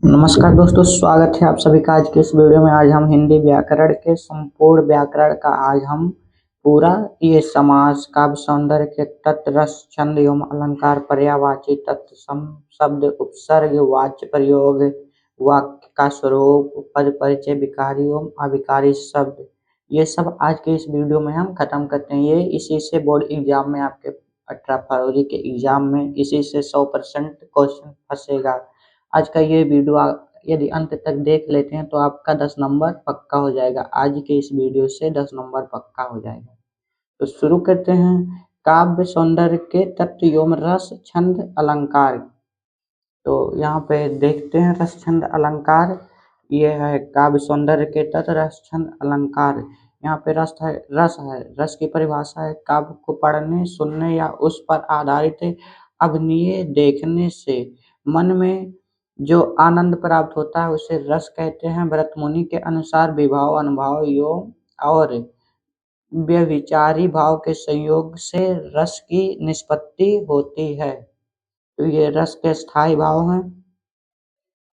नमस्कार दोस्तों, स्वागत है आप सभी का आज के इस वीडियो में। आज हम हिंदी व्याकरण के संपूर्ण व्याकरण का आज हम पूरा ये समास, काव्य सौंदर्य के तत्व, रस, छंद एवं अलंकार, पर्यायवाची तत्व, सम, शब्द, उपसर्ग, वाच्य प्रयोग, वाक्य का स्वरूप, पद परिचय, विकारी एवं अविकारी शब्द, ये सब आज के इस वीडियो में हम खत्म करते हैं। ये इसी से बोर्ड एग्जाम में आपके 18 फरवरी के एग्जाम में इसी से 100% क्वेश्चन फंसेगा। आज का ये वीडियो यदि अंत तक देख लेते हैं तो आपका 10 नंबर पक्का हो जाएगा। आज के इस वीडियो से 10 नंबर पक्का हो जाएगा। तो शुरू करते हैं। काव्य सौंदर्य के तत्व एवं रस, छंद, अलंकार। तो यहाँ पे देखते हैं रस, छंद, अलंकार। ये है काव्य सौंदर्य के तत्व, रस, छंद, अलंकार। यहाँ पे रस की परिभाषा है काव्य को पढ़ने, सुनने या उस पर आधारित अभिनय देखने से मन में जो आनंद प्राप्त होता है उसे रस कहते हैं। भरत मुनि के अनुसार विभाव, अनुभाव, योग और व्यभिचारी भाव के संयोग से रस की निष्पत्ति होती है। तो ये रस के स्थायी भाव हैं।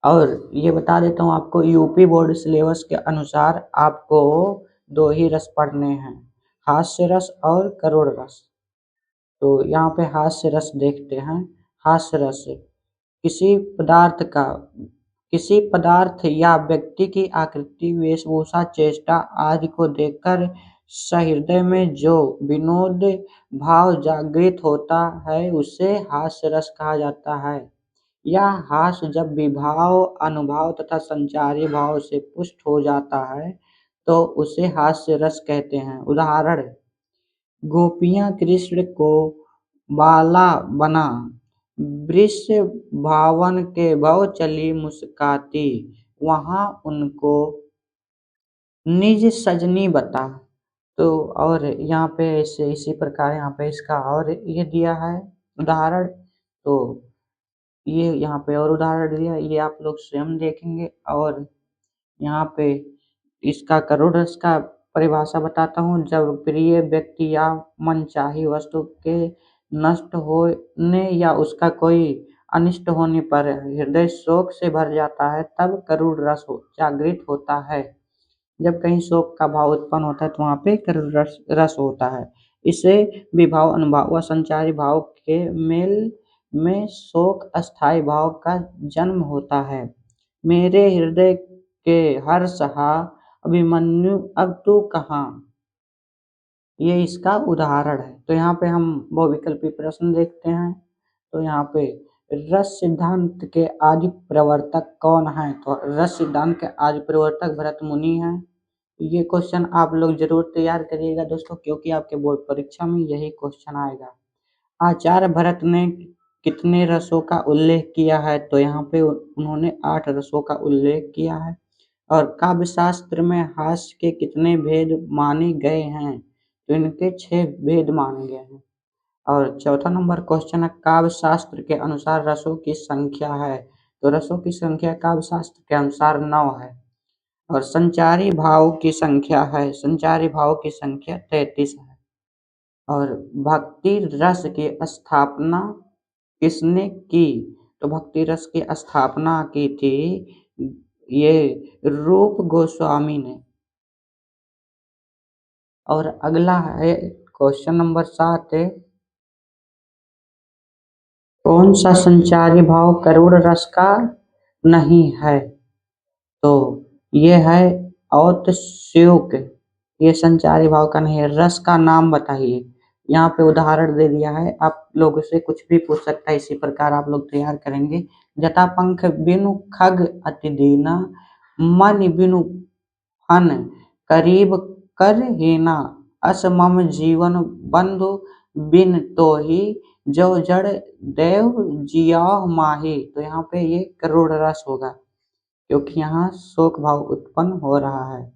और ये बता देता हूँ आपको, यूपी बोर्ड सिलेबस के अनुसार आपको 2 ही रस पढ़ने हैं, हास्य रस और करुण रस। तो यहाँ पे हास्य रस देखते हैं। हास्य रस किसी पदार्थ या व्यक्ति की आकृति, वेशभूषा, चेष्टा आदि को देखकर सहृदय में जो विनोद भाव जागृत होता है उसे हास्य रस कहा जाता है। यह हास्य जब विभाव, अनुभाव तथा संचारी भाव से पुष्ट हो जाता है तो उसे हास्य रस कहते हैं। उदाहरण: गोपियाँ कृष्ण को बाला बना, वृष भावन के भव चली मुस्काती, वहाँ उनको निज सजनी बता। तो और यहाँ पे इसी प्रकार यहाँ पे इसका और ये दिया है उदाहरण। तो ये यहाँ पे और उदाहरण दिया, ये आप लोग स्वयं देखेंगे। और यहाँ पे इसका करुण रस का परिभाषा बताता हूँ। जब प्रिय व्यक्ति या मनचाही वस्तु के नष्ट होने या उसका कोई अनिष्ट होने पर हृदय शोक से भर जाता है तब करुण रस जागृत होता है। जब कहीं शोक का भाव उत्पन्न होता है तो वहाँ पे करुण रस होता है। इसे विभाव, अनुभाव व संचारी भाव के मेल में शोक अस्थायी भाव का जन्म होता है। मेरे हृदय के हर्ष हा, अभिमन्यु अब तू कहाँ, ये इसका उदाहरण है। तो यहाँ पे हम बहुविकल्पी प्रश्न देखते हैं। तो यहाँ पे रस सिद्धांत के आदि प्रवर्तक कौन है? तो रस सिद्धांत के आदि प्रवर्तक भरत मुनि हैं। ये क्वेश्चन आप लोग जरूर तैयार करिएगा दोस्तों, क्योंकि आपके बोर्ड परीक्षा में यही क्वेश्चन आएगा। आचार्य भरत ने कितने रसों का उल्लेख किया है? तो यहाँ पे उन्होंने 8 रसों का उल्लेख किया है। और काव्य शास्त्र में हास्य के कितने भेद माने गए हैं? तो इनके 6 भेद माने गए हैं। और चौथा नंबर क्वेश्चन है, काव्य शास्त्र के अनुसार रसों की संख्या है? तो रसों की संख्या काव्य शास्त्र के अनुसार 9 है। और संचारी भाव की संख्या है, संचारी भाव की संख्या 33 है। और भक्ति रस की स्थापना किसने की? तो भक्ति रस की स्थापना की थी ये रूप गोस्वामी ने। और अगला है क्वेश्चन नंबर 7 है, कौन सा संचारी भाव करुण रस का नहीं है? तो ये है औतस्युक, ये संचारी भाव का नहीं है। रस का नाम बताइए। यहाँ पे उदाहरण दे दिया है, आप लोगों से कुछ भी पूछ सकता है, इसी प्रकार आप लोग तैयार करेंगे। जटापंख बिनु खग अति दीना, मन बिनु फन करीब कर हीना, अस मम जीवन बंधु बिन तो ही, जो जड़ देव जियाह माही। तो यहाँ पे ये करुण रस होगा, क्योंकि यहाँ शोक भाव उत्पन्न हो रहा है।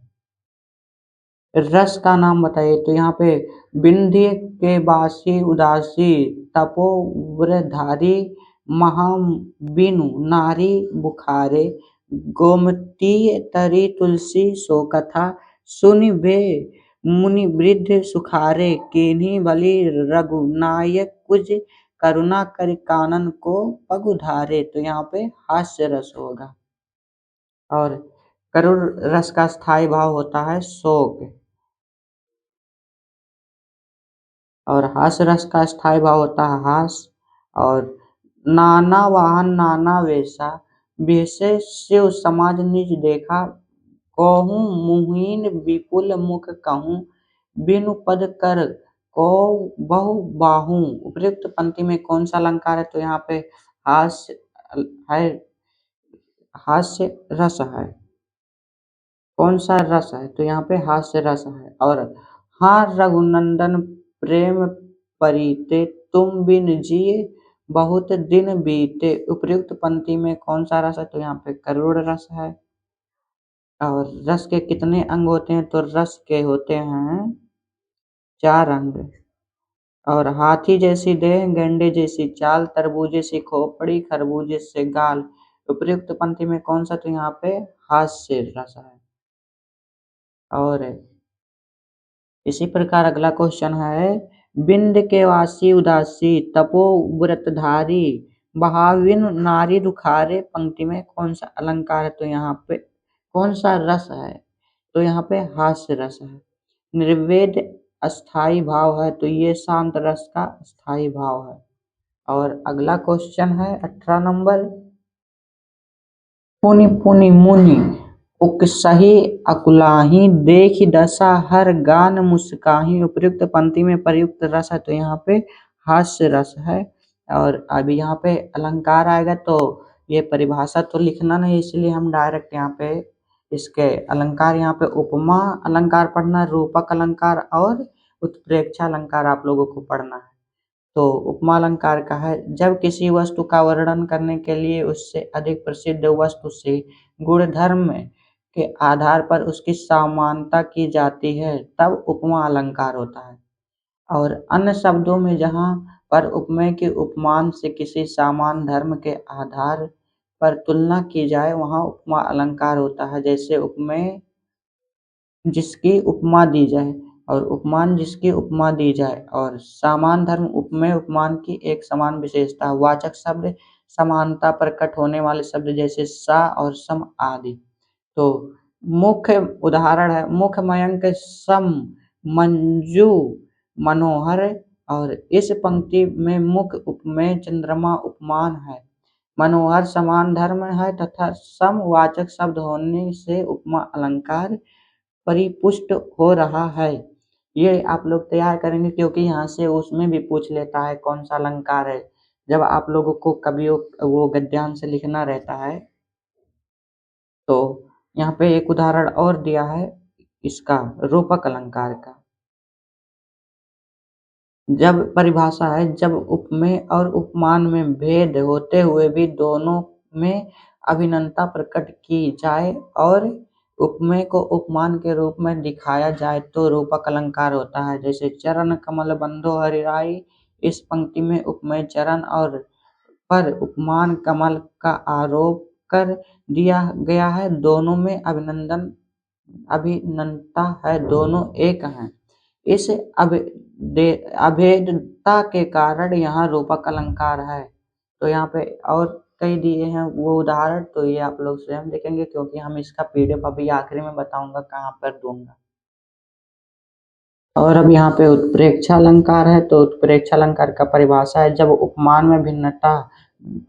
रस का नाम बताइए। तो यहाँ पे विंध्य के बासी उदासी, तपोव्रधारी महाबिनु नारी बुखारे, गोमती तरी तुलसी सो कथा, सुनि वे मुनि वृद्ध सुखारे, किन्हीं बलि रघुनायक कुज, करुणा कर कानन को पग उधारे। तो यहाँ पे हास्य रस होगा। और करुण रस का स्थायी भाव होता है शोक। और हास्य रस का स्थायी भाव होता है हास्य। और नाना वाहन नाना वेशा, वेसे शिव समाज निज देखा, कहूँ मुहीन विपुल मुख कहूँ, बिनु पद कर को बहु बाहू। उपयुक्त पंक्ति में कौन सा अलंकार है? तो यहाँ पे हास्य है, हास्य रस है। कौन सा रस है? तो यहाँ पे हास्य रस है। और हाँ रघुनंदन प्रेम परीते, तुम बिन जिए बहुत दिन बीते। उपयुक्त पंक्ति में कौन सा रस है? तो यहाँ पे करुण रस है। और रस के कितने अंग होते हैं? तो रस के होते हैं 4 अंग। और हाथी जैसी देह, गैंडे जैसी चाल, तरबूजे सी खोपड़ी, खरबूजे से गाल। उपयुक्त पंक्ति में कौन सा? तो यहाँ पे हास्य रस है। और इसी प्रकार अगला क्वेश्चन है, बिंद के वासी उदासी, तपो व्रतधारी, बहाविन नारी दुखारे। पंक्ति में कौन सा अलंकार है? तो यहाँ पे कौन सा रस है? तो यहाँ पे हास्य रस है। निर्वेद अस्थाई भाव है, तो ये शांत रस का स्थायी भाव है। और अगला क्वेश्चन है 18 नंबर, पुनि पुनि मुनि उकसहि अकुलाहि, देखि दशा हर गान मुस्काहि। उपयुक्त पंक्ति में प्रयुक्त रस है, तो यहाँ पे हास्य रस है। और अभी यहाँ पे अलंकार आएगा तो ये परिभाषा तो लिखना नहीं, इसलिए हम डायरेक्ट यहाँ पे इसके अलंकार, यहाँ पे उपमा अलंकार पढ़ना, रूपक अलंकार और उत्प्रेक्षा अलंकार आप लोगों को पढ़ना है। तो उपमा अलंकार का है, जब किसी वस्तु का वर्णन करने के लिए उससे अधिक प्रसिद्ध वस्तु से गुणधर्म के आधार पर उसकी समानता की जाती है, तब उपमा अलंकार होता है। और अन्य शब्दों में जहाँ पर उपमेय के उपमान से किसी समान धर्म के आधार पर तुलना की जाए, वहाँ उपमा अलंकार होता है। जैसे उपमेय जिसकी उपमा दी जाए और उपमान जिसकी उपमा दी जाए। और समान धर्म उपमेय उपमान की एक समान विशेषता। वाचक शब्द समानता प्रकट होने वाले शब्द जैसे सा और सम आदि। तो मुख्य उदाहरण है, मुख मयंक सम मंजू मनोहर। और इस पंक्ति में मुख्य उपमेय चंद्रमा उपमान है। मनोहर समान धर्म है तथा सम वाचक शब्द होने से उपमा अलंकार परिपुष्ट हो रहा है। ये आप लोग तैयार करेंगे, क्योंकि यहाँ से उसमें भी पूछ लेता है कौन सा अलंकार है। जब आप लोगों को कभी वो गद्यांश लिखना रहता है, तो यहाँ पे एक उदाहरण और दिया है इसका, रूपक अलंकार का। जब परिभाषा है, जब उपमेय और उपमान में भेद होते हुए भी दोनों में अभिन्नता प्रकट की जाए और उपमेय को उपमान के रूप में दिखाया जाए, तो रूपक अलंकार होता है। जैसे चरण कमल बंधो हरिराई, इस पंक्ति में उपमेय चरण और पर उपमान कमल का आरोप कर दिया गया है। दोनों में अभिन्नता है, दोनों एक हैं। इस अभेदता के कारण यहाँ रूपक अलंकार है। तो यहाँ पे और कई दिए हैं वो उदाहरण, तो ये आप लोग स्वयं देखेंगे, क्योंकि हम इसका पीडीएफ अभी आखिरी में बताऊंगा कहाँ पर दूंगा। और अब यहाँ पे उत्प्रेक्षा अलंकार है, तो उत्प्रेक्षा अलंकार का परिभाषा है, जब उपमान में भिन्नता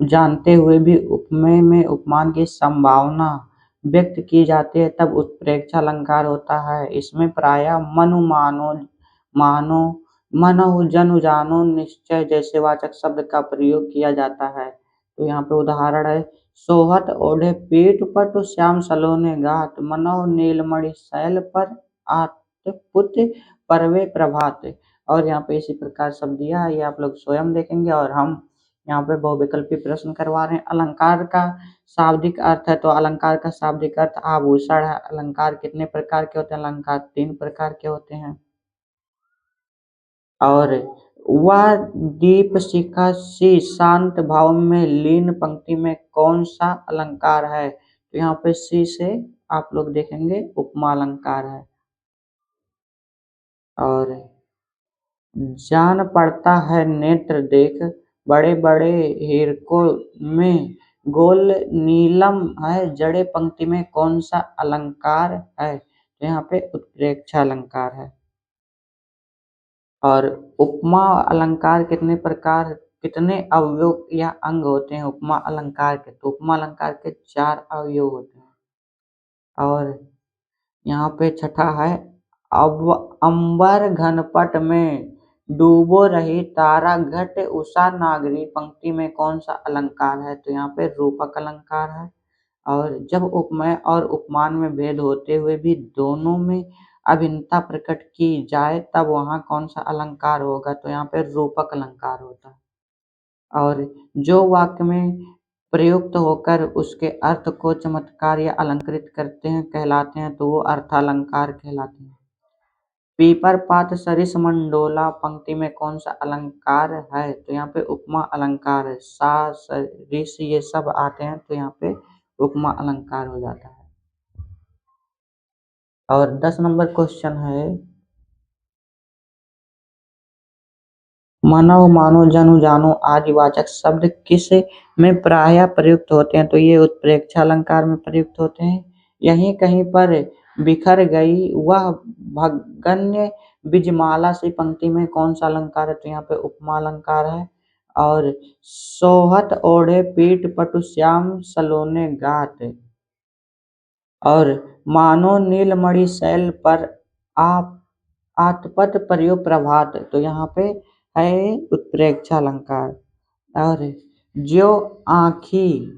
जानते हुए भी उपमेय में उपमान की संभावना व्यक्त की जाती है, तब उत्प्रेक्षा अलंकार होता है। इसमें प्रायः मनु मानो मानो मनो जनु जानो निश्चय जैसे वाचक शब्द का प्रयोग किया जाता है। तो यहाँ पे उदाहरण है, सोहत ओढ़े पीठ पटु श्याम सलोने गात, मनो नीलमणि शैल पर आत्पुत परवे प्रभात। और यहाँ पे इसी प्रकार शब्द दिया है, ये आप लोग स्वयं देखेंगे। और हम यहाँ पे बहुविकल्पी प्रश्न करवा रहे हैं। अलंकार का शाब्दिक अर्थ है, तो अलंकार का शाब्दिक अर्थ आभूषण है। अलंकार कितने प्रकार के होते हैं? अलंकार 3 प्रकार के होते हैं। और वह दीप शिखा सी शांत भाव में लीन पंक्ति में कौन सा अलंकार है? तो यहाँ पे सी से आप लोग देखेंगे उपमा अलंकार है। और जान पड़ता है नेत्र देख, बड़े बड़े हीरकों में गोल नीलम है, जड़े पंक्ति में कौन सा अलंकार है? तो यहाँ पे उत्प्रेक्षा अलंकार है। और उपमा अलंकार कितने अवयव या अंग होते हैं उपमा अलंकार के? तो उपमा अलंकार के 4 अवयव होते हैं। और यहाँ पे छठा है, अब अंबर घनपट में डूबो रही तारा घट उषा नागरी पंक्ति में कौन सा अलंकार है? तो यहाँ पे रूपक अलंकार है। और जब उपमेय और उपमान में भेद होते हुए भी दोनों में अभिन्नता प्रकट की जाए तब वहाँ कौन सा अलंकार होगा? तो यहाँ पे रूपक अलंकार होता है। और जो वाक्य में प्रयुक्त होकर उसके अर्थ को चमत्कार या अलंकृत करते हैं कहलाते हैं, तो वो अर्थालंकार कहलाते हैं। पीपर पात सरिस मंडोला पंक्ति में कौन सा अलंकार है? तो यहाँ पे उपमा अलंकार है। सा सरिस ये सब आते हैं तो यहाँ पे उपमा अलंकार हो जाता है। और 10 नंबर क्वेश्चन है, मानव मानो जनु जानो आदि वाचक शब्द किस में प्रायः प्रयुक्त होते हैं? तो ये उत्प्रेक्षा अलंकार में प्रयुक्त होते हैं। यहीं कहीं पर बिखर गई वह भगन्य बीजमाला सी पंक्ति में कौन सा अलंकार है? तो यहाँ पे उपमा अलंकार है। और सोहत ओढ़े पीठ पटु श्याम सलोने गात और मानो नीलमणि शैल पर आप आतपत पर्यो प्रभात, तो यहाँ पे है उत्प्रेक्षा अलंकार। और जो आँखी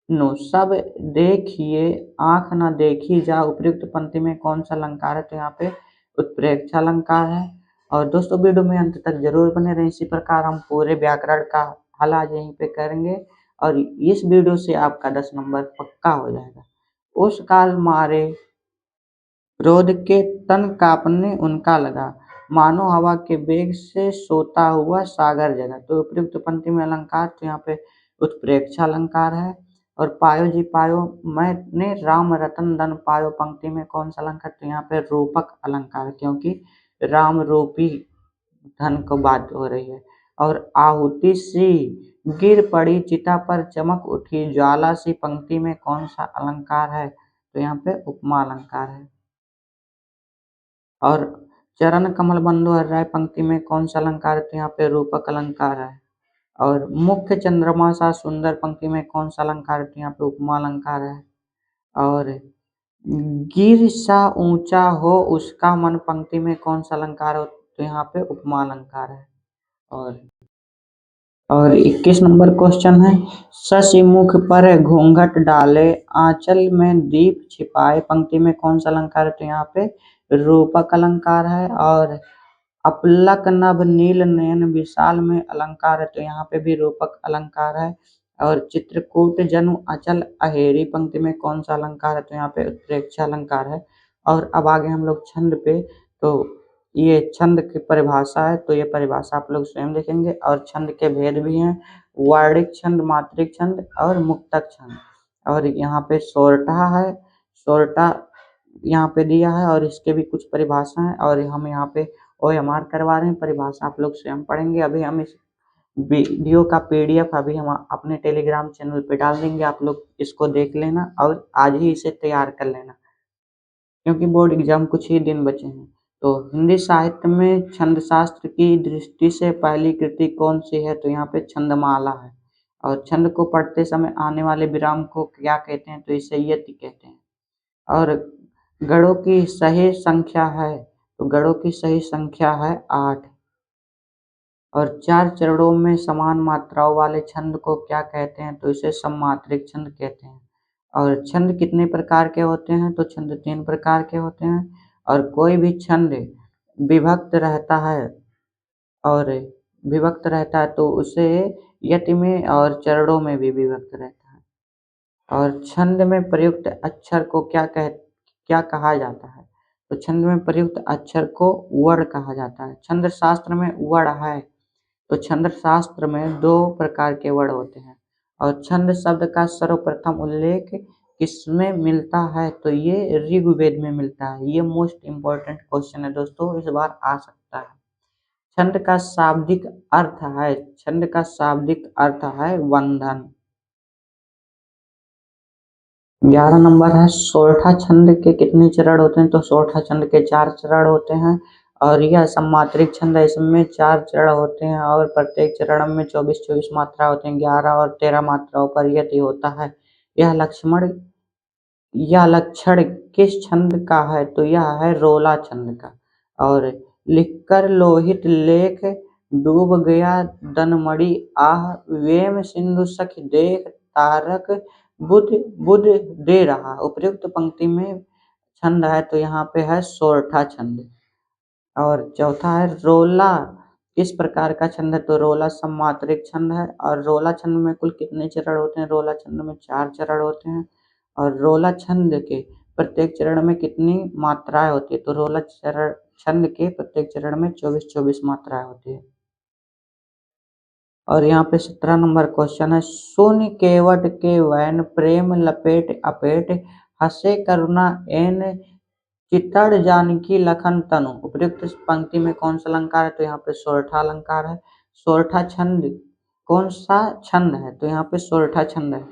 नो सब देखिए आँख न देखी जा उपयुक्त पंक्ति में कौन सा अलंकार है? तो यहाँ पे उत्प्रेक्षा अलंकार है। और दोस्तों वीडियो में अंत तक जरूर बने रहें, इसी प्रकार हम पूरे व्याकरण का हल आज यहीं पे करेंगे और इस वीडियो से आपका 10 नंबर पक्का हो जाएगा। उस काल मारे क्रोध के तन कांपने उनका लगा, मानो हवा के वेग से सोता हुआ सागर जगा। तो उपयुक्त पंक्ति में अलंकार तो यहाँ पे उत्प्रेक्षा अलंकार है। और पायो जी पायो मैंने राम रतन धन पायो पंक्ति में कौन सा अलंकार? तो यहाँ पे रूपक अलंकार, क्योंकि राम रूपी धन को बात हो रही है। और आहुति सी गिर पड़ी चिता पर चमक उठी ज्वाला सी पंक्ति में कौन सा अलंकार है? तो यहाँ पे उपमा अलंकार है। और चरण कमल बंधु हर राय पंक्ति में कौन सा अलंकार है? तो यहाँ पे रूपक अलंकार है। और मुख्य चंद्रमा सा सुंदर पंक्ति में कौन सा अलंकार है? तो यहाँ पे उपमा अलंकार है। और गिर सा ऊंचा हो उसका मन पंक्ति में कौन सा अलंकार हो? तो यहाँ पे उपमा अलंकार है। और 21 नंबर क्वेश्चन है, शशि मुख पर घूंघट डाले आंचल में दीप छिपाए पंक्ति में कौन सा अलंकार है? तो यहाँ पे रूपक अलंकार है। और अपलक नभ नील नयन विशाल में अलंकार है, तो यहाँ पे भी रूपक अलंकार है। और चित्रकूट जनु अचल अहेरी पंक्ति में कौन सा अलंकार है? तो यहाँ पे उत्प्रेक्षा अलंकार है। और अब आगे हम लोग छंद पे, तो ये छंद की परिभाषा है, तो ये परिभाषा आप लोग स्वयं देखेंगे। और छंद के भेद भी हैं, वार्णिक छंद, मात्रिक छंद और मुक्तक छंद। और यहाँ पे सोरठा है, सोरठा यहाँ पे दिया है और इसके भी कुछ परिभाषा है। और हम यहाँ पे OMR करवा रहे हैं, परिभाषा आप लोग स्वयं पढ़ेंगे। अभी हम इस वीडियो का PDF अभी हम अपने टेलीग्राम चैनल पे डाल देंगे, आप लोग इसको देख लेना और आज ही इसे तैयार कर लेना, क्योंकि बोर्ड एग्जाम कुछ ही दिन बचे हैं। तो हिंदी साहित्य में छंद शास्त्र की दृष्टि से पहली कृति कौन सी है? तो यहाँ पे छंदमाला है। और छंद को पढ़ते समय आने वाले विराम को क्या कहते हैं? तो इसे यति कहते हैं। और गणों की सही संख्या है, तो गणों की सही संख्या है 8। और 4 चरणों में समान मात्राओं वाले छंद को क्या कहते हैं? तो इसे सममात्रिक छंद कहते हैं। और छंद कितने प्रकार के होते हैं? तो छंद 3 प्रकार के होते हैं। और कोई भी छंद विभक्त रहता है और विभक्त रहता है तो उसे यति में और चरणों में भी विभक्त रहता है। और छंद में प्रयुक्त अक्षर को क्या कहा जाता है? तो छंद में प्रयुक्त अक्षर को वर्ण कहा जाता है। छंद शास्त्र में वर्ण है, तो छंद शास्त्र में 2 प्रकार के वर्ण होते हैं। और छंद शब्द का सर्वप्रथम उल्लेख किसमें मिलता है? तो ये ऋग्वेद में मिलता है। ये मोस्ट इम्पोर्टेंट क्वेश्चन है दोस्तों, इस बार आ सकता है। छंद का शाब्दिक अर्थ है, छंद का शाब्दिक अर्थ है बंधन। 11 नंबर है सोरठा छंद के कितने चरण होते हैं? तो सोरठा छंद के 4 चरण होते हैं और यह सम्मात्रिक छंद है, इसमें 4 चरण होते हैं और प्रत्येक चरण में 24-24 मात्रा होते हैं, 11 और 13 मात्राओं पर यदि होता है। यह लक्ष्मण यह लक्षण किस छंद का है? तो यह है रोला छंद का। और लिखकर लोहित लेख डूब गया दनमणि आह वेम सिंधु सखी देख तारक बुध बुध दे रहा। उपयुक्त पंक्ति में छंद है तो यहाँ पे है सोरठा छंद। और चौथा है रोला किस प्रकार का छंद है? तो रोला सम्मात्रिक छंद है। और रोला छंद में कुल कितने चरण होते हैं? रोला छंद में 4 चरण होते हैं। और रोला छंद के प्रत्येक चरण में कितनी मात्राएं होती है? तो रोला चरण छंद के प्रत्येक चरण में 24-24 मात्राएं होती है। और यहाँ पे 17 नंबर क्वेश्चन है सुन केवट के वैन प्रेम लपेट अपेट हसे करुणा एन चित्तड़ जानकी लखन तनु। उपयुक्त पंक्ति में कौन सा अलंकार है? तो यहाँ पे सोरठा अलंकार है। सोरठा छंद कौन सा छंद है? तो यहाँ पे सोरठा छंद है।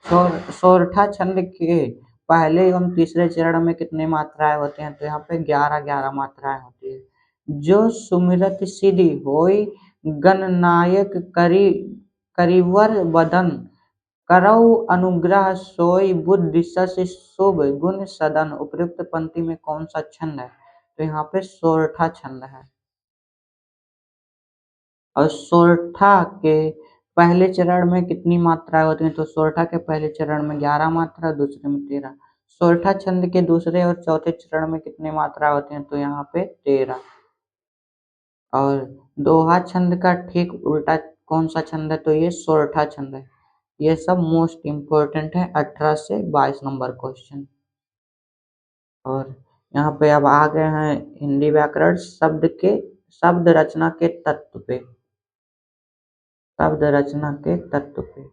सोरठा छंद के पहले एवं तीसरे चरण में कितनी मात्राएं होती हैं? तो यहाँ पे 11-11 मात्राएं होती है। जो सुमिरत सिद्धि होई गणनायक करिवर बदन करऊ अनुग्रह सोई बुद्धि शशि शुभ गुण सदन। उपयुक्त पंक्ति में कौन सा छंद है? तो यहाँ पे सोरठा छंद है। और सोरठा के पहले चरण में कितनी मात्राएं होती हैं? तो सोरठा के पहले चरण में 11 मात्रा, दूसरे में 13। सोरठा छंद के दूसरे और चौथे चरण में कितनी मात्राएं होती हैं? तो यहाँ पे 13। और दोहा छंद का ठीक उल्टा कौन सा छंद है? तो ये सोरठा छंद है। ये सब मोस्ट इम्पोर्टेंट है 18 से 22 नंबर क्वेश्चन। और यहाँ पे अब आ गए हैं हिंदी व्याकरण शब्द रचना के तत्व पे। शब्द रचना के तत्व पे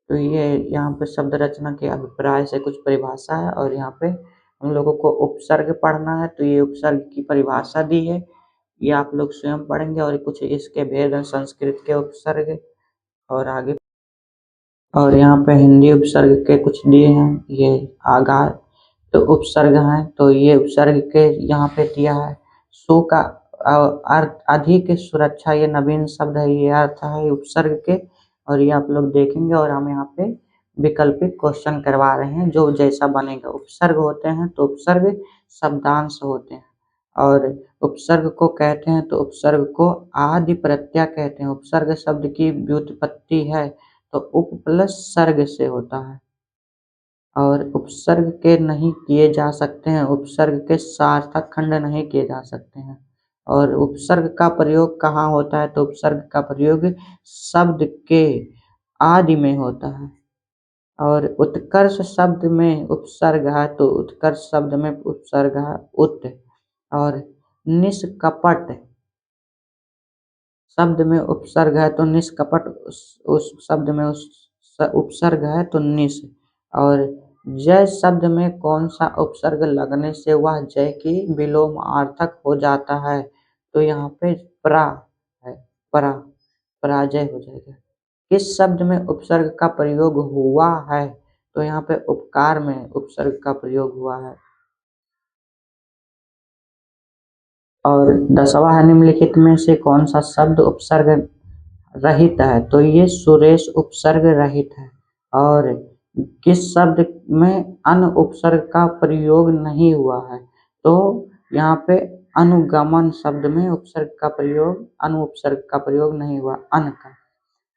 तो ये यहाँ पे शब्द रचना के अभिप्राय से कुछ परिभाषा है और यहाँ पे हम लोगों को उपसर्ग पढ़ना है। तो ये उपसर्ग की परिभाषा दी है, ये आप लोग स्वयं पढ़ेंगे और कुछ इसके भेद हैं, संस्कृत के उपसर्ग और आगे। और यहाँ पे हिंदी उपसर्ग के कुछ दिए हैं, ये आगाह तो उपसर्ग हैं। तो ये उपसर्ग के यहाँ पे दिया है सो का अर्थ अधिक सुरक्षा, ये नवीन शब्द है, ये अर्थ है उपसर्ग के। और ये आप लोग देखेंगे और हम यहाँ पे वैकल्पिक क्वेश्चन करवा रहे हैं जो जैसा बनेगा। उपसर्ग होते हैं तो उपसर्ग शब्दांश होते हैं और उपसर्ग को कहते हैं तो उपसर्ग को आदि प्रत्यय कहते हैं। उपसर्ग शब्द की व्युत्पत्ति है तो उप प्लस सर्ग से होता है और उपसर्ग के नहीं किए जा सकते हैं, उपसर्ग के सार्थक खंड नहीं किए जा सकते हैं। और उपसर्ग का प्रयोग कहाँ होता है? तो उपसर्ग का प्रयोग शब्द के आदि में होता है। और उत्कर्ष शब्द में उपसर्ग है तो उत्कर्ष शब्द में उपसर्ग है उत। और निष्कपट शब्द में उपसर्ग है तो निष्कपट उस शब्द में उस उपसर्ग है तो निस। और जय शब्द में कौन सा उपसर्ग लगने से वह जय की विलोमार्थक हो जाता है? तो यहाँ पे प्रा है, परा पराजय हो जाएगा। किस शब्द में उपसर्ग का प्रयोग हुआ है? तो यहाँ पे उपकार में उपसर्ग का प्रयोग हुआ है। और 10वां है निम्नलिखित में से कौन सा शब्द उपसर्ग रहित है? तो ये सुरेश उपसर्ग रहित है। और किस शब्द में अन उपसर्ग का प्रयोग नहीं हुआ है? तो यहाँ पे अनुगमन शब्द में उपसर्ग का प्रयोग अनु उपसर्ग का प्रयोग नहीं हुआ, अन का।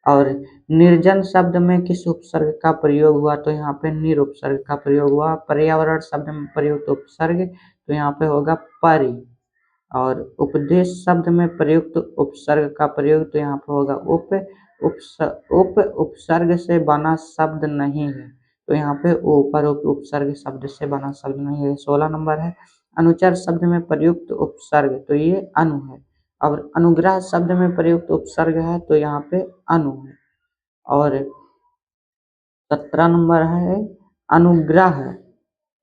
और निर्जन शब्द में किस उपसर्ग का प्रयोग हुआ? तो यहाँ पे निर उपसर्ग का प्रयोग हुआ। पर्यावरण शब्द में प्रयुक्त उपसर्ग तो यहाँ पे होगा परि। और उपदेश शब्द में प्रयुक्त उपसर्ग का प्रयोग तो यहाँ पर होगा उप उपसर्ग से बना शब्द नहीं है तो यहाँ पे ऊपर उपसर्ग शब्द से बना शब्द नहीं है। 16 नंबर है अनुचर शब्द में प्रयुक्त उपसर्ग तो ये अनु है। और अनुग्रह शब्द में प्रयुक्त उपसर्ग है तो यहाँ पे अनु है। और 17 नंबर है अनुग्रह,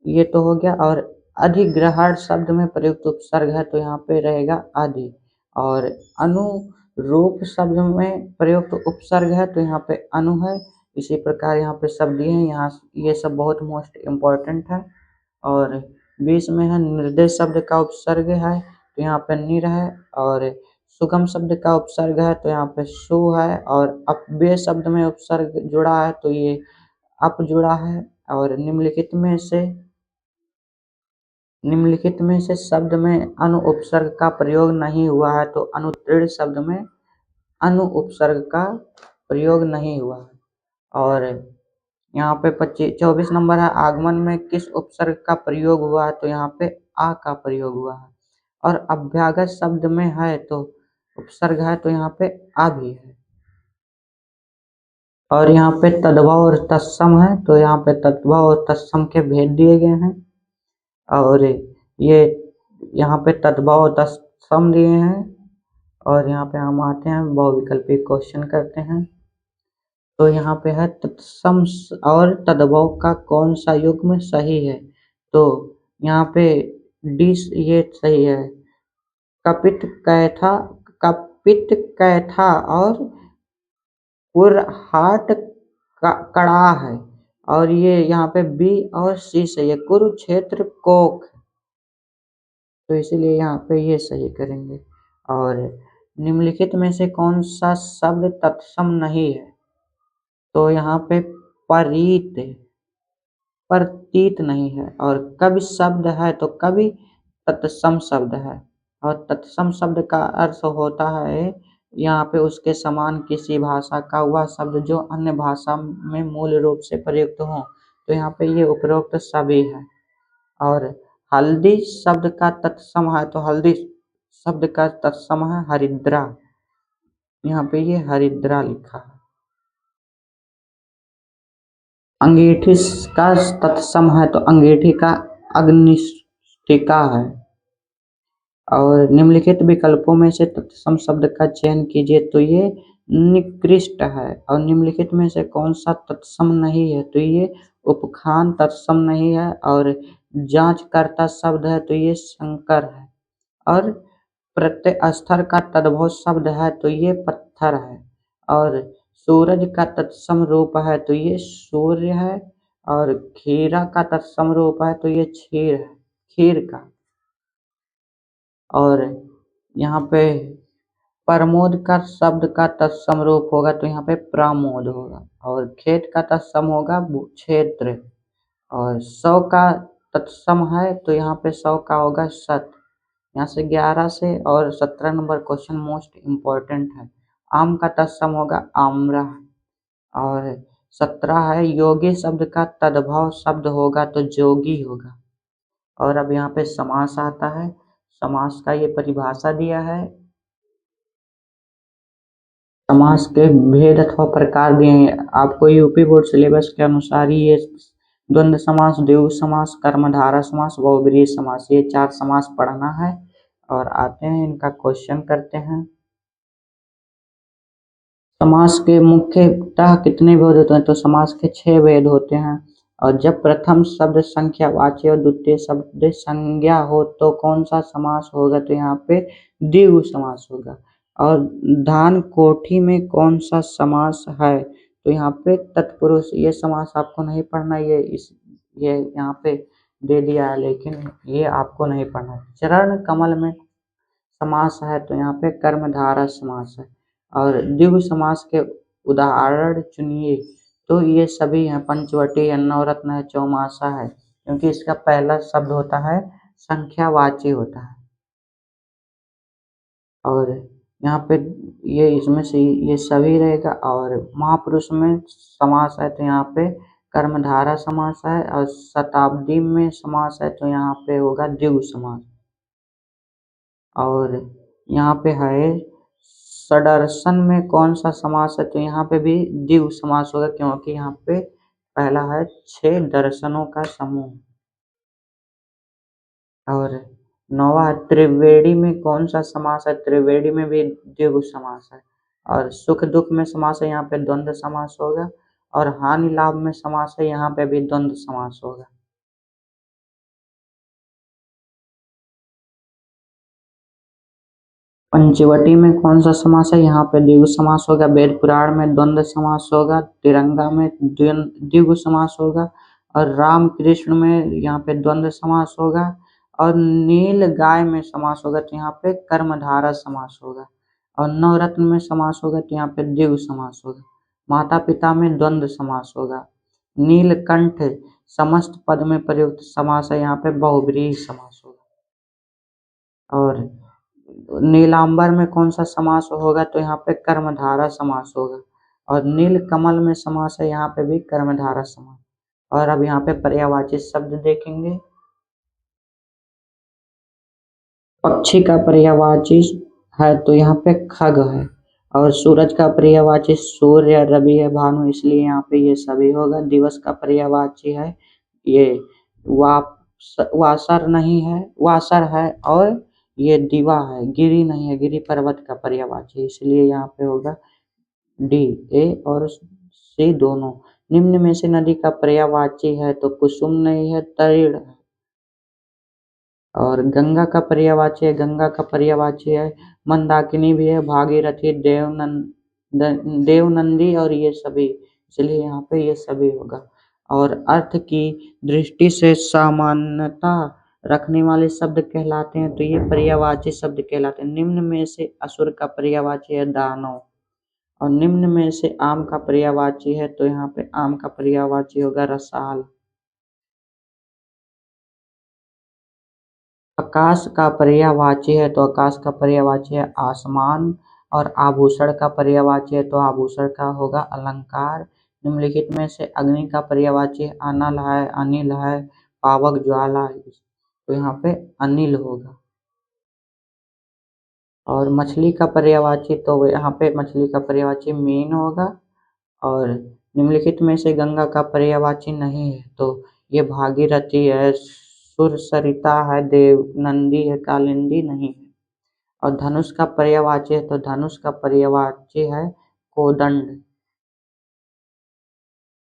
ये तो हो गया। और अधिग्रहण शब्द में प्रयुक्त उपसर्ग है तो यहाँ पे रहेगा आदि। और अनुरूप शब्द में प्रयुक्त उपसर्ग है तो यहाँ पे अनु है। इसी प्रकार यहाँ पे सब दिए हैं, यहाँ ये सब बहुत मोस्ट इम्पोर्टेंट है। और 20 में है निर्देश शब्द का उपसर्ग है तो यहाँ पे निर है, और सुगम शब्द का उपसर्ग है तो यहाँ पे सु है, और अपव्यय शब्द में उपसर्ग जुड़ा है तो ये अप जुड़ा है। और निम्नलिखित में से शब्द में अनु उपसर्ग का प्रयोग नहीं हुआ है तो अनुत्तीर्ण शब्द में अनु उपसर्ग का प्रयोग नहीं हुआ है। और यहाँ पे 24 नंबर है, आगमन में किस उपसर्ग का प्रयोग हुआ है तो यहाँ पे आ का प्रयोग हुआ है। और अभ्यागत शब्द में है तो उपसर्ग है तो यहाँ पे आ भी है। और यहाँ पे तद्भव और तत्सम है तो यहाँ पे तद्भव और तत्सम के भेद दिए गए हैं। और ये यहाँ पे तद्भव और तत्सम दिए हैं। और यहाँ पे हम आते हैं बहुविकल्पी क्वेश्चन करते हैं। तो यहाँ पे है तत्सम और तद्भव का कौन सा युग्म सही है, तो यहाँ पे डी ये सही है। कपित कैथा, कपित कैथा और कुरहाट कड़ा है। और ये यहाँ पे बी और सी सही है, कुरुक्षेत्र कोक, तो इसीलिए यहाँ पे ये सही करेंगे। और निम्नलिखित में से कौन सा शब्द तत्सम नहीं है, तो यहाँ पे परीत, प्रतीत नहीं है। और कवि शब्द है तो कवि तत्सम शब्द है। और तत्सम शब्द का अर्थ होता है यहाँ पे उसके समान किसी भाषा का वह शब्द जो अन्य भाषा में मूल रूप से प्रयुक्त हो, तो यहाँ पे ये उपरोक्त सभी है। और हल्दी शब्द का तत्सम है तो हल्दी शब्द का तत्सम है हरिद्रा, यहाँ पे ये हरिद्रा लिखा है। अंगीठी का तत्सम है तो अंगीठी का अग्निष्टिका है। और निम्नलिखित विकल्पों में से तत्सम शब्द का चयन कीजिए तो ये निकृष्ट है। और निम्नलिखित में से कौन सा तत्सम नहीं है, तो ये उपखान तत्सम नहीं है। और जांचकर्ता शब्द है तो ये शंकर है। और प्रत्यय स्तर का तद्भव शब्द है तो ये पत्थर है। और सूरज का तत्सम रूप है तो ये सूर्य है। और खीरा का तत्सम रूप है तो ये क्षीर है, खीर का। और यहाँ पे प्रमोद का शब्द का तत्सम रूप होगा तो यहाँ पे प्रमोद होगा। और खेत का तत्सम होगा क्षेत्र। और 100 का तत्सम है तो यहाँ पे 100 का होगा शत। यहाँ से 11 से और 17 नंबर क्वेश्चन मोस्ट इम्पोर्टेंट है। आम का तत्सम होगा आम्रा। और 17 है, योगी शब्द का तद्भव शब्द होगा तो जोगी होगा। और अब यहाँ पे समास आता है, समास का ये परिभाषा दिया है। समास के भेद अथवा प्रकार दिए हैं आपको यूपी बोर्ड सिलेबस के अनुसार ही। ये द्वंद्व समास, द्विगु समास, कर्मधारय समास, बहुब्रीहि समास, ये 4 समास पढ़ना है। और आते हैं इनका क्वेश्चन करते हैं। समास के मुख्यतः कितने भेद होते हैं, तो समास के 6 भेद होते हैं। और जब प्रथम शब्द संख्यावाची और द्वितीय शब्द संज्ञा हो तो कौन सा समास होगा, तो यहाँ पे द्विगु समास होगा। और धान कोठी में कौन सा समास है, तो यहाँ पे तत्पुरुष। ये समास आपको नहीं पढ़ना, ये यहाँ पे दे दिया है लेकिन ये आपको नहीं पढ़ना। चरण कमल में समास है तो यहाँ पे कर्मधारय समास है। और द्विगु समास के उदाहरण चुनिए, तो ये सभी हैं पंचवटी है, नवरत्न है, चौमासा है, क्योंकि इसका पहला शब्द होता है संख्यावाची होता है। और यहाँ पे ये इसमें से ये सभी रहेगा। और महापुरुष में समास है तो यहाँ पे कर्मधारय समास है। और शताब्दी में समास है तो यहाँ पे होगा द्विगु समास। और यहाँ पे है सदर्शन में कौन सा समास है, तो यहाँ पे भी द्विगु समास होगा, क्योंकि यहाँ पे पहला है 6 दर्शनों का समूह। और 9वां त्रिवेणी में कौन सा समास है, त्रिवेणी में भी द्विगु समास है। और सुख दुख में समास है, यहाँ पे द्वंद्व समास होगा। और हानि लाभ में समास है, यहाँ पे भी द्वंद्व समास होगा। पंचवटी में कौन सा समास है? यहाँ पे द्विगु समास होगा। वेद पुराण में द्वंद्व समास होगा। तिरंगा में द्विगु समास होगा। और राम कृष्ण में यहाँ पे द्वंद्व समास होगा। और नील गाय में समास होगा तो यहाँ पे कर्मधारय समास होगा। और नवरत्न में समास होगा तो यहाँ पे द्विगु समास होगा। माता पिता में द्वंद्व समास होगा। नीलकंठ समस्त पद में प्रयुक्त समास है, यहाँ पे बहुब्रीहि समास होगा। और नीलांबर में कौन सा समास होगा? तो यहाँ पे कर्मधारय समास होगा। और नील कमल में समास है, यहाँ पे भी कर्मधारय समास। और अब यहाँ पे पर्यायवाची शब्द देखेंगे। पक्षी का पर्यायवाची है तो यहाँ पे खग है। और सूरज का पर्यायवाची सूर्य, रवि है, भानु, इसलिए यहाँ पे ये सभी होगा। दिवस का पर्यायवाची है ये वासर नहीं है, वासर है। और ये दिवा है, गिरी नहीं है, गिरी पर्वत का पर्यायवाची, इसलिए यहाँ पे होगा डी। ए और सी दोनों। निम्न में से नदी का पर्यायवाची है तो कुसुम नहीं है, तरिण है। और गंगा का पर्यायवाची है, गंगा का पर्यायवाची है मंदाकिनी भी है, भागीरथी, देवनंदी और ये सभी, इसलिए यहाँ पे ये सभी होगा। और अर्थ की दृष्टि से समानता रखने वाले शब्द कहलाते हैं तो ये पर्यायवाची शब्द कहलाते हैं। निम्न में से असुर का पर्यायवाची है दानव। और निम्न में से आम का पर्यायवाची है तो यहाँ पे आम का पर्यायवाची होगा रसाल। आकाश का पर्यायवाची है तो आकाश का पर्यायवाची है आसमान। और आभूषण का पर्यायवाची है तो आभूषण का होगा अलंकार। निम्नलिखित में से अग्नि का पर्यायवाची अनल है, अनिल है, पावक, ज्वाला है, तो यहाँ पे अनिल होगा। और मछली का पर्यायवाची तो यहाँ पे मछली का पर्यायवाची मीन होगा। और निम्नलिखित में से गंगा का पर्यायवाची नहीं है तो ये भागीरथी है, सुरसरिता है, देवनंदी है, कालिंदी नहीं है। और धनुष का पर्यायवाची है तो धनुष का पर्यायवाची है कोदंड।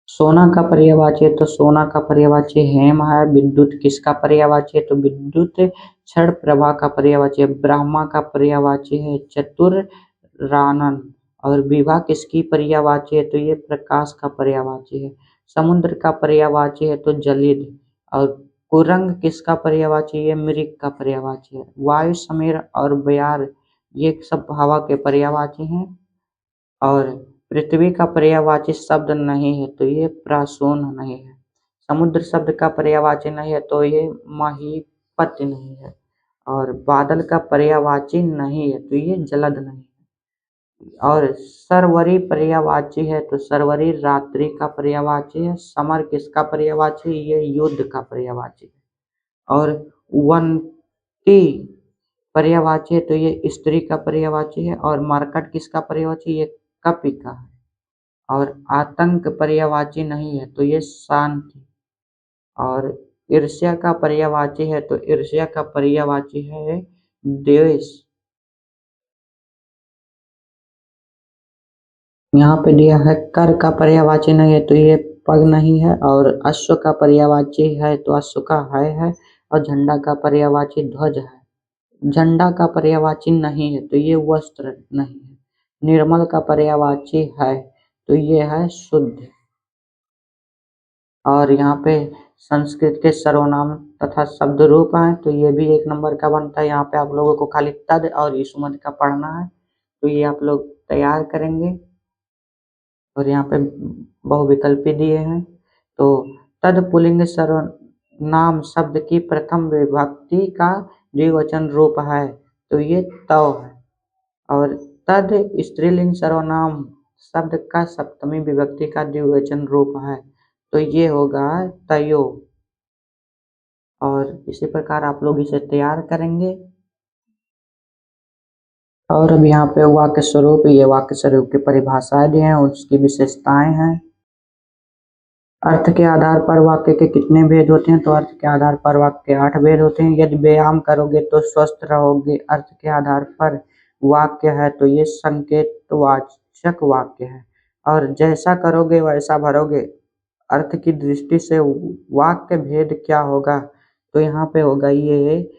सोना का पर्यायवाची है तो सोना का पर्यायवाची हेम है। विद्युत किसका पर्यायवाची है? तो विद्युत क्षण प्रभा का पर्यायवाची है। ब्रह्मा का पर्यायवाची है चतुरानन। और विभा किसकी पर्यायवाची है? तो ये प्रकाश का पर्यायवाची है। समुद्र का पर्यायवाची है तो जलिद। और कुरंग किसका पर्यायवाची है? ये मृग का पर्यायवाची है। वायु, समीर और बयार ये सब हवा के पर्यायवाची हैं। और पृथ्वी का पर्यायवाची शब्द नहीं है तो ये प्रासून नहीं है। समुद्र शब्द का पर्यायवाची नहीं है तो ये महीपति नहीं है। और बादल का पर्यायवाची नहीं है तो ये जलद नहीं है। और सरवरी पर्यायवाची है तो सरवरी रात्रि का पर्यायवाची है। समर किसका पर्यायवाची? ये युद्ध का पर्यायवाची है। और वंती पर्यायवाची है तो ये स्त्री का पर्यायवाची है। और मरकट किसका पर्यायवाची? ये कपि का है। और आतंक पर्यायवाची नहीं है तो ये शांति। और ईर्ष्या का पर्यायवाची है तो ईर्ष्या का पर्यायवाची है द्वेष। यहाँ पे दिया है कर का पर्यायवाची नहीं है तो ये पग नहीं है। और अश्व का पर्यायवाची है तो अश्व का है। और झंडा का पर्यायवाची ध्वज है। झंडा का पर्यायवाची नहीं है तो ये वस्त्र नहीं है। निर्मल का पर्यायवाची है तो ये है शुद्ध। और यहाँ पे संस्कृत के सर्वनाम तथा शब्द रूप हैं तो ये भी 1 नंबर का बनता है। यहाँ पे आप लोगों को खाली तद और ईसुमत का पढ़ना है तो ये आप लोग तैयार करेंगे। और यहाँ पे बहुविकल्पी दिए हैं तो तद पुल्लिंग सर्वनाम शब्द की प्रथम विभक्ति का द्विवचन रूप है तो ये तव है। और तद स्त्रीलिंग सर्वनाम शब्द का सप्तमी विभक्ति का द्विवचन रूप है तो ये होगा तयो। और इसी प्रकार आप लोग इसे तैयार करेंगे। और अब यहाँ पे वाक्य स्वरूप, ये वाक्य स्वरूप की परिभाषाएं दी हैं, उसकी विशेषताएं हैं। अर्थ के आधार पर वाक्य के कितने भेद होते हैं? तो अर्थ के आधार पर वाक्य के 8 भेद होते हैं। यदि व्यायाम करोगे तो स्वस्थ रहोगे अर्थ के आधार पर वाक्य है तो ये संकेतवाचक वाक्य है। और जैसा करोगे वैसा भरोगे अर्थ की दृष्टि से वाक्य भेद क्या होगा? तो यहाँ पे होगा ये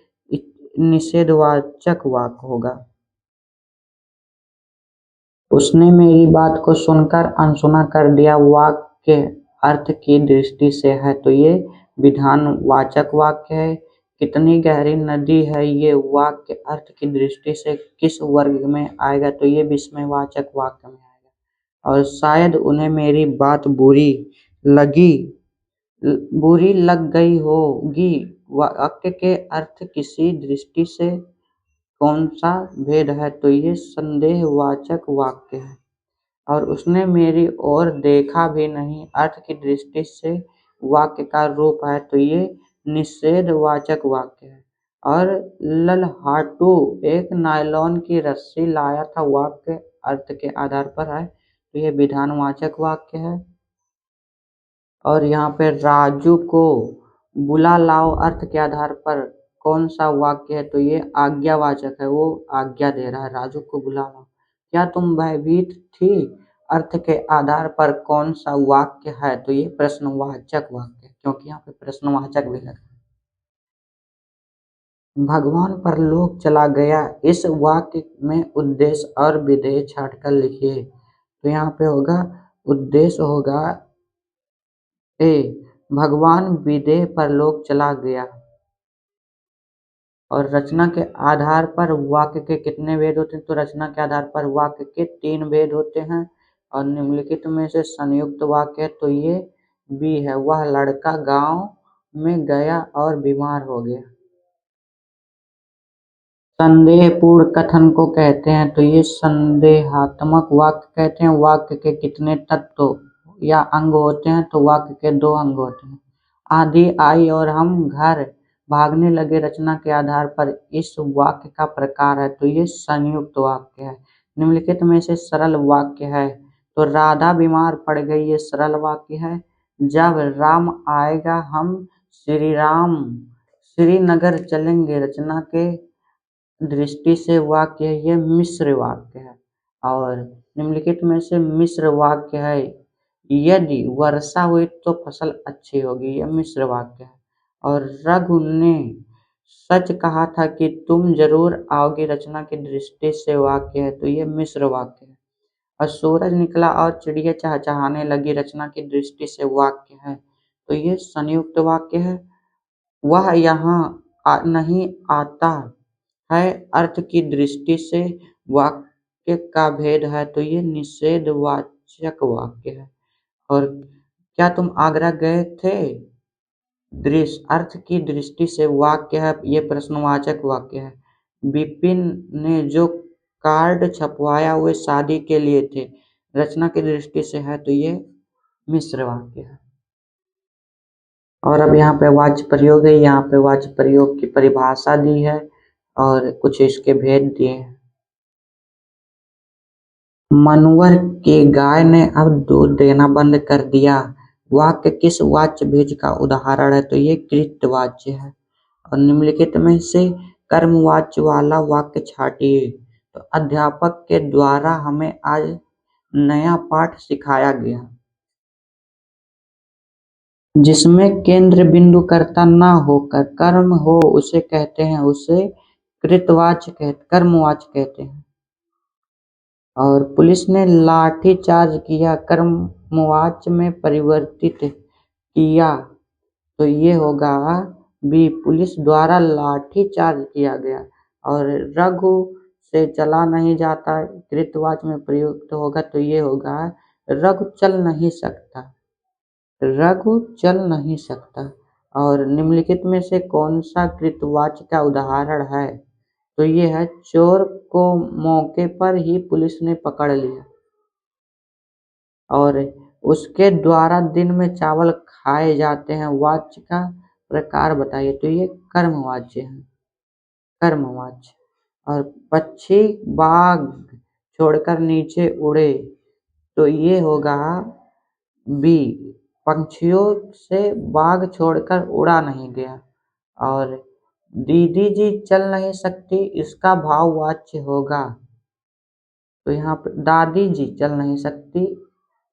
निषेधवाचक वाक्य होगा। उसने मेरी बात को सुनकर अनसुना कर दिया। वाक्य अर्थ की दृष्टि से है तो ये विधानवाचक वाक्य है। कितनी गहरी नदी है, ये वाक्य अर्थ की दृष्टि से किस वर्ग में आएगा, तो ये विस्मयवाचक वाक्य में आएगा। और शायद उन्हें मेरी बात बुरी लग गई होगी। वाक्य के अर्थ किसी दृष्टि से कौन सा भेद है, तो ये संदेहवाचक वाक्य है। और उसने मेरी ओर देखा भी नहीं, अर्थ की दृष्टि से वाक्य का रूप है तो ये निषेधवाचक वाक्य है। और ललहाटू एक नायलॉन की रस्सी लाया था, वाक्य अर्थ के आधार पर है तो ये विधानवाचक वाक्य है। और यहाँ पे राजू को बुला लाओ अर्थ के आधार पर कौन सा वाक्य है, तो ये आज्ञावाचक है। वो आज्ञा दे रहा है, राजू को बुला लाओ। क्या तुम भयभीत थी अर्थ के आधार पर कौन सा वाक्य है, तो ये प्रश्नवाचक वाक्य है, क्योंकि यहाँ पे प्रश्नवाचक भी लगा। भगवान परलोक चला गया, इस वाक्य में उद्देश्य और विधेय छांटकर लिखिए। तो यहाँ पे होगा उद्देश्य होगा ए, भगवान विदेह परलोक चला गया। और रचना के आधार पर वाक्य के कितने भेद होते हैं, तो रचना के आधार पर वाक्य के 3 भेद होते हैं। और निम्नलिखित में से संयुक्त वाक्य है तो ये बी है, वह लड़का गांव में गया और बीमार हो गया। संदेहपूर्ण कथन को कहते हैं तो ये संदेहात्मक वाक्य कहते हैं। वाक्य के कितने तत्व या अंग होते हैं, तो वाक्य के 2 अंग होते हैं। आंधी आई और हम घर भागने लगे, रचना के आधार पर इस वाक्य का प्रकार है तो ये संयुक्त वाक्य है। निम्नलिखित में से सरल वाक्य है, तो राधा बीमार पड़ गई, ये सरल वाक्य है। जब राम आएगा हम श्रीनगर चलेंगे, रचना के दृष्टि से वाक्य है, ये मिश्र वाक्य है। और निम्नलिखित में से मिश्र वाक्य है, यदि वर्षा हुई तो फसल अच्छी होगी, यह मिश्र वाक्य है। और रघु ने सच कहा था कि तुम जरूर आओगे, रचना की दृष्टि से वाक्य है तो ये मिश्र वाक्य है। और सूरज निकला और चिड़िया चहचहाने लगी, रचना की दृष्टि से वाक्य है तो ये संयुक्त वाक्य है। वह यहाँ नहीं आता है, अर्थ की दृष्टि से वाक्य का भेद है तो ये निषेधवाचक वाक्य है। और क्या तुम आगरा गए थे, दृश्य अर्थ की दृष्टि से वाक्य है, ये प्रश्नवाचक वाक्य है। विपिन ने जो कार्ड छपवाया वे शादी के लिए थे, रचना की दृष्टि से है तो ये मिश्र वाक्य है। और अब यहाँ पे वाच्य प्रयोग है, यहाँ पे वाच्य प्रयोग की परिभाषा दी है और कुछ इसके भेद दिए हैं। मनोवर की गाय ने अब दूध देना बंद कर दिया, वाक्य किस वाच्य भेद का उदाहरण है, तो ये कृतवाच्य है। और निम्नलिखित में से कर्मवाच्य वाला वाक्य छांटिए। तो अध्यापक के द्वारा हमें आज नया पाठ सिखाया गया, जिसमें केंद्र बिंदु कर्ता न होकर कर्म हो उसे कहते हैं, उसे कर्मवाच्य कहते हैं। और पुलिस ने लाठीचार्ज किया, कर्मवाच्य में परिवर्तित किया तो ये होगा बी, पुलिस द्वारा लाठीचार्ज किया गया। और रघु से चला नहीं जाता, कृतवाच्य में प्रयुक्त होगा तो ये होगा रघु चल नहीं सकता, रघु चल नहीं सकता। और निम्नलिखित में से कौन सा कृतवाच्य का उदाहरण है, तो ये है चोर को मौके पर ही पुलिस ने पकड़ लिया। और उसके द्वारा दिन में चावल खाए जाते हैं, वाच्य का प्रकार बताइए, तो ये कर्मवाच्य है, कर्मवाच्य। और पक्षी बाग छोड़कर नीचे उड़े तो ये होगा बी, पंछियों से बाग छोड़कर उड़ा नहीं गया। और दीदी जी चल नहीं सकती, इसका भाववाच्य होगा, तो यहाँ पे दादी जी चल नहीं सकती,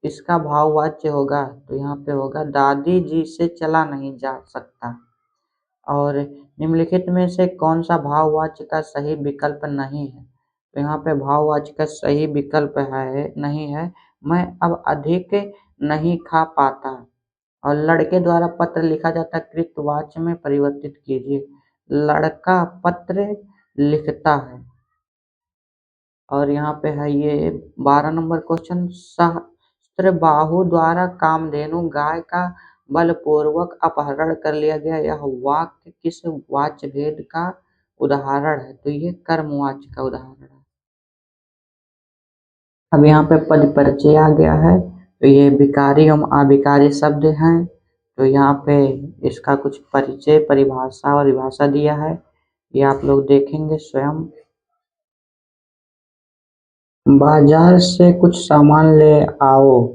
इसका भाववाच्य होगा तो यहाँ पे होगा दादी जी से चला नहीं जा सकता। और निम्नलिखित में से कौन सा भाववाच्य का सही विकल्प नहीं है, तो यहाँ पे भाववाचक का सही विकल्प है नहीं है, मैं अब अधिक नहीं खा पाता। और लड़के द्वारा पत्र लिखा जाता है, कृतवाच्य में परिवर्तित कीजिए, लड़का पत्र लिखता है। और यहाँ पे है ये 12 नंबर क्वेश्चन, सहस्त्रबाहु द्वारा कामधेनु गाय का बलपूर्वक अपहरण कर लिया गया, यह वाक्य किस वाच्य भेद का उदाहरण है? तो ये कर्मवाच्य का उदाहरण है। अब यहाँ पे पद परिचय आ गया है, तो ये विकारी एवं अविकारी शब्द हैं। तो यहाँ पे इसका कुछ परिचय, परिभाषा और विभाषा दिया है, ये आप लोग देखेंगे स्वयं। बाजार से कुछ सामान ले आओ,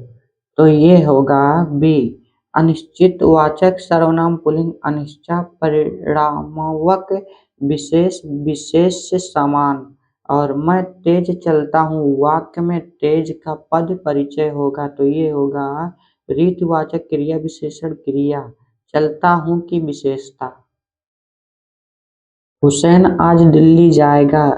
तो ये होगा बी। अनिश्चितवाचक सर्वनाम पुल्लिंग अनिश्चा परिणामवाचक विशेष विशेष्य समान। और मैं तेज चलता हूँ वाक्य में तेज का पद परिचय होगा, तो ये होगा रीतिवाचक क्रिया विशेषण क्रिया, चलता हूँ की विशेषता। हुसैन आज दिल्ली जाएगा,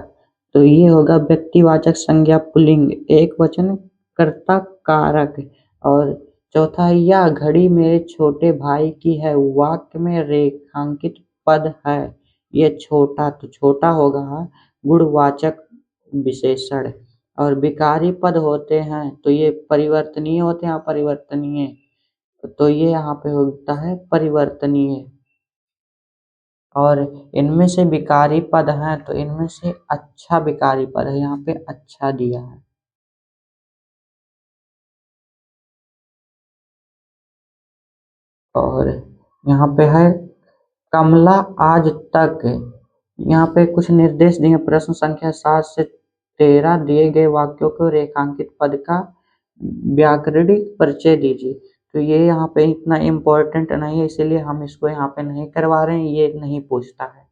तो ये होगा व्यक्तिवाचक संज्ञा पुल्लिंग एक वचन कर्ता कारक। और चौथा है यह घड़ी मेरे छोटे भाई की है, वाक्य में रेखांकित पद है, ये छोटा, तो छोटा होगा गुणवाचक विशेषण। और विकारी पद होते हैं तो ये परिवर्तनीय होते हैं, अपरिवर्तनीय, तो ये यहाँ पे होता है परिवर्तनीय। और इनमें से विकारी पद हैं, तो इनमें से अच्छा विकारी पद है, यहाँ पे अच्छा दिया है। और यहाँ पे है कमला आज तक, यहाँ पे कुछ निर्देश दिए, प्रश्न संख्या 7 से 13 दिए गए वाक्यों को रेखांकित पद का व्याकरणिक परिचय दीजिए। तो ये यहाँ पे इतना इम्पोर्टेंट नहीं है, इसीलिए हम इसको यहाँ पे नहीं करवा रहे हैं, ये नहीं पूछता है।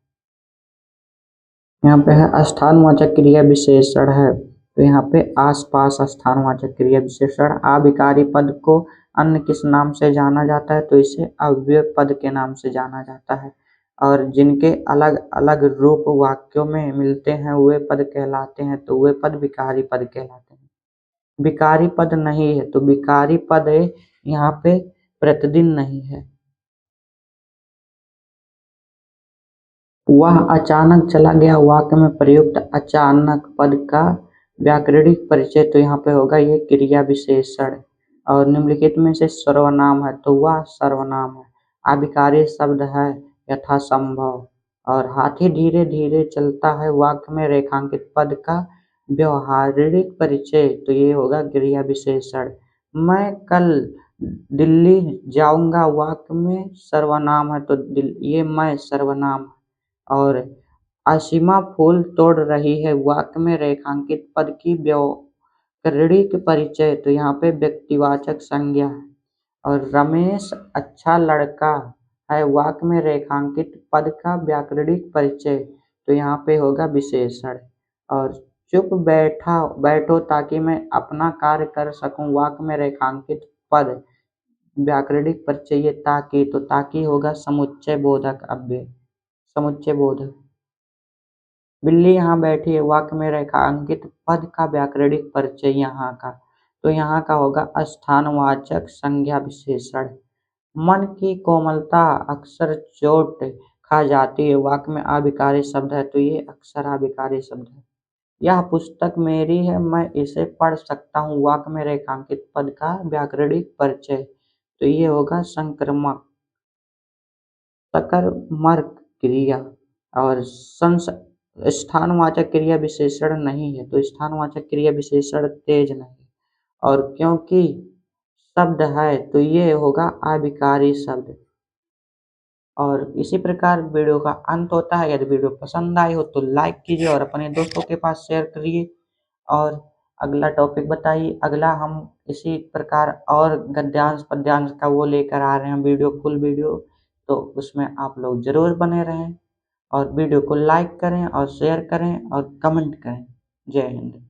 यहाँ पे है स्थानवाचक क्रिया विशेषण है, तो यहाँ पे आसपास स्थानवाचक क्रिया विशेषण। अविकारी पद को अन्य किस नाम से जाना जाता है? तो इसे अव्यय पद के नाम से जाना जाता है। और जिनके अलग अलग रूप वाक्यों में मिलते हैं वे पद कहलाते हैं, तो वे पद विकारी पद कहलाते हैं। विकारी पद नहीं है, तो विकारी पद यहाँ पे प्रतिदिन नहीं है। वह अचानक चला गया, वाक्य में प्रयुक्त अचानक पद का व्याकरणिक परिचय, तो यहाँ पे होगा ये क्रिया विशेषण। और निम्नलिखित में से सर्वनाम है, तो वह सर्वनाम है। अविकारी शब्द है यथासंभव। और हाथी धीरे धीरे चलता है, वाक्य में रेखांकित पद का व्यवहारिक परिचय, तो ये होगा क्रिया विशेषण। मैं कल दिल्ली जाऊंगा, वाक्य में सर्वनाम है, तो ये मैं सर्वनाम है। और असीमा फूल तोड़ रही है, वाक्य में रेखांकित पद की व्याकरणिक परिचय, तो यहाँ पे व्यक्तिवाचक संज्ञा है। और रमेश अच्छा लड़का है, वाक्य में रेखांकित पद का व्याकरणिक परिचय, तो यहाँ पे होगा विशेषण। और चुप बैठो ताकि मैं अपना कार्य कर सकूं, वाक्य में रेखांकित पद व्याकरणिक परिचय, ये ताकि, तो ताकि होगा समुच्चय बोधक अव्यय, समुच्चय बोधक। बिल्ली यहाँ बैठी है, वाक्य में रेखांकित पद का व्याकरणिक परिचय यहाँ का, तो यहाँ का होगा स्थानवाचक संज्ञा विशेषण। मन की कोमलता अक्सर चोट खा जाती है, वाक्य में अविकारी शब्द है, तो ये अक्सर अविकारी शब्द है। यह पुस्तक मेरी है, मैं इसे पढ़ सकता हूँ, वाक्य में रेखांकित पद का व्याकरणिक परिचय, तो ये होगा संक्रमक सकर्मक क्रिया। और स्थानवाचक क्रिया विशेषण नहीं है, तो स्थानवाचक क्रिया विशेषण तेज नहीं। और क्योंकि शब्द है, तो ये होगा अविकारी शब्द। और इसी प्रकार वीडियो का अंत होता है। यदि वीडियो पसंद आई हो तो लाइक कीजिए और अपने दोस्तों के पास शेयर करिए। और अगला टॉपिक बताइए, अगला हम इसी प्रकार और गद्यांश पद्यांश का वो लेकर आ रहे हैं वीडियो, फुल वीडियो, तो उसमें आप लोग जरूर बने रहें और वीडियो को लाइक करें और शेयर करें और कमेंट करें। जय हिंद।